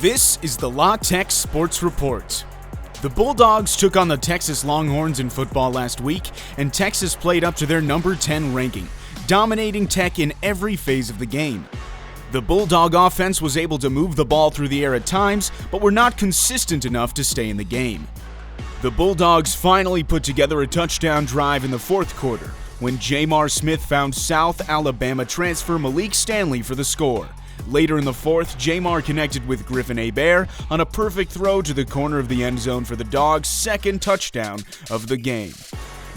This is the La Tech Sports Report. The Bulldogs took on the Texas Longhorns in football last week, and Texas played up to their number 10 ranking, dominating Tech in every phase of the game. The Bulldog offense was able to move the ball through the air at times, but were not consistent enough to stay in the game. The Bulldogs finally put together a touchdown drive in the fourth quarter, when Jamar Smith found South Alabama transfer Malik Stanley for the score. Later in the fourth, Jamar connected with Griffin Hebert on a perfect throw to the corner of the end zone for the Dogs' second touchdown of the game.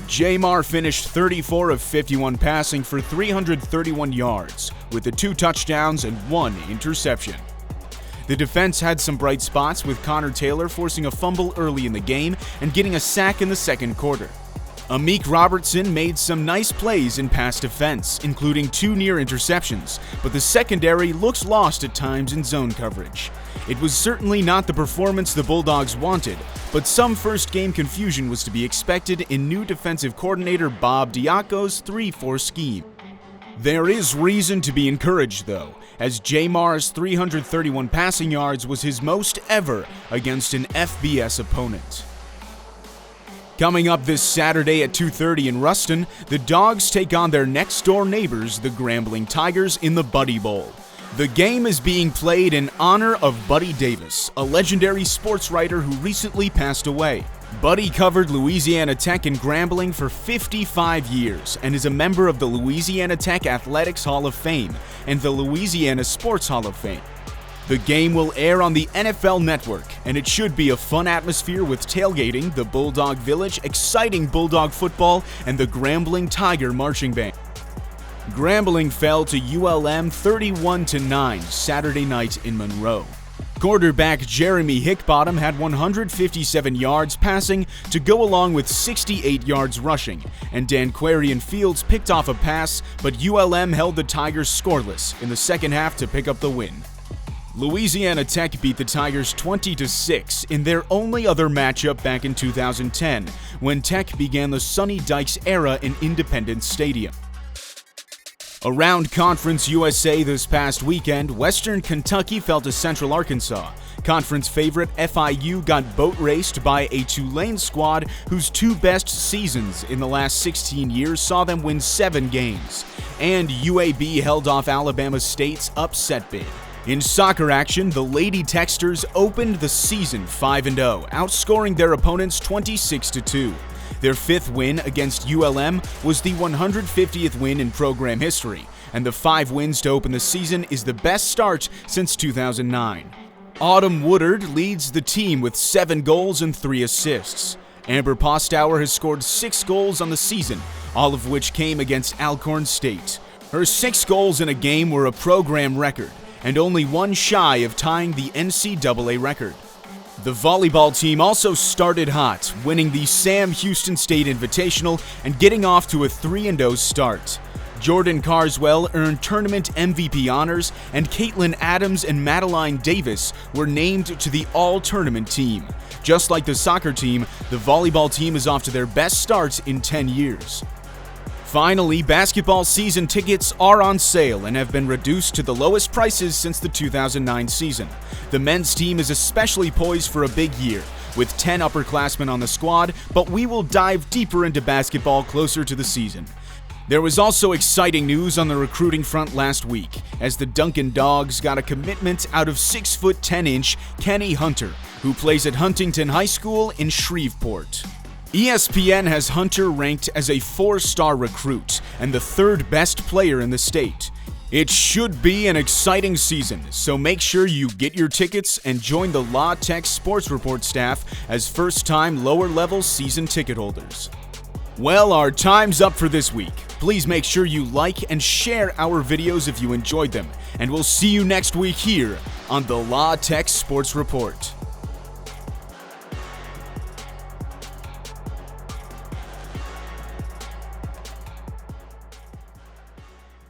Jamar finished 34 of 51 passing for 331 yards, with the 2 touchdowns and 1 interception. The defense had some bright spots, with Connor Taylor forcing a fumble early in the game and getting a sack in the second quarter. Amik Robertson made some nice plays in pass defense, including 2 near interceptions, but the secondary looks lost at times in zone coverage. It was certainly not the performance the Bulldogs wanted, but some first-game confusion was to be expected in new defensive coordinator Bob Diaco's 3-4 scheme. There is reason to be encouraged, though, as Jamar's 331 passing yards was his most ever against an FBS opponent. Coming up this Saturday at 2:30 in Ruston, the Dogs take on their next-door neighbors, the Grambling Tigers, in the Buddy Bowl. The game is being played in honor of Buddy Davis, a legendary sports writer who recently passed away. Buddy covered Louisiana Tech and Grambling for 55 years and is a member of the Louisiana Tech Athletics Hall of Fame and the Louisiana Sports Hall of Fame. The game will air on the NFL Network, and it should be a fun atmosphere with tailgating, the Bulldog Village, exciting Bulldog football, and the Grambling Tiger Marching Band. Grambling fell to ULM 31-9 Saturday night in Monroe. Quarterback Jeremy Hickbottom had 157 yards passing to go along with 68 yards rushing, and Danquarian Fields picked off a pass, but ULM held the Tigers scoreless in the second half to pick up the win. Louisiana Tech beat the Tigers 20-6 in their only other matchup back in 2010, when Tech began the Sonny Dykes era in Independence Stadium. Around Conference USA this past weekend, Western Kentucky fell to Central Arkansas. Conference favorite FIU got boat raced by a Tulane squad whose 2 best seasons in the last 16 years saw them win 7 games. And UAB held off Alabama State's upset bid. In soccer action, the Lady Texters opened the season 5-0, outscoring their opponents 26-2. Their 5th win against ULM was the 150th win in program history, and the 5 wins to open the season is the best start since 2009. Autumn Woodard leads the team with 7 goals and 3 assists. Amber Postauer has scored 6 goals on the season, all of which came against Alcorn State. Her 6 goals in a game were a program record, and only 1 shy of tying the NCAA record. The volleyball team also started hot, winning the Sam Houston State Invitational and getting off to a 3-0 start. Jordan Carswell earned tournament MVP honors, and Caitlin Adams and Madeline Davis were named to the all-tournament team. Just like the soccer team, the volleyball team is off to their best start in 10 years. Finally, basketball season tickets are on sale and have been reduced to the lowest prices since the 2009 season. The men's team is especially poised for a big year, with 10 upperclassmen on the squad, but we will dive deeper into basketball closer to the season. There was also exciting news on the recruiting front last week, as the Duncan Dogs got a commitment out of 6'10" Kenny Hunter, who plays at Huntington High School in Shreveport. ESPN has Hunter ranked as a 4-star recruit and the 3rd best player in the state. It should be an exciting season, so make sure you get your tickets and join the La Tech Sports Report staff as first-time lower-level season ticket holders. Well, our time's up for this week. Please make sure you like and share our videos if you enjoyed them, and we'll see you next week here on the La Tech Sports Report.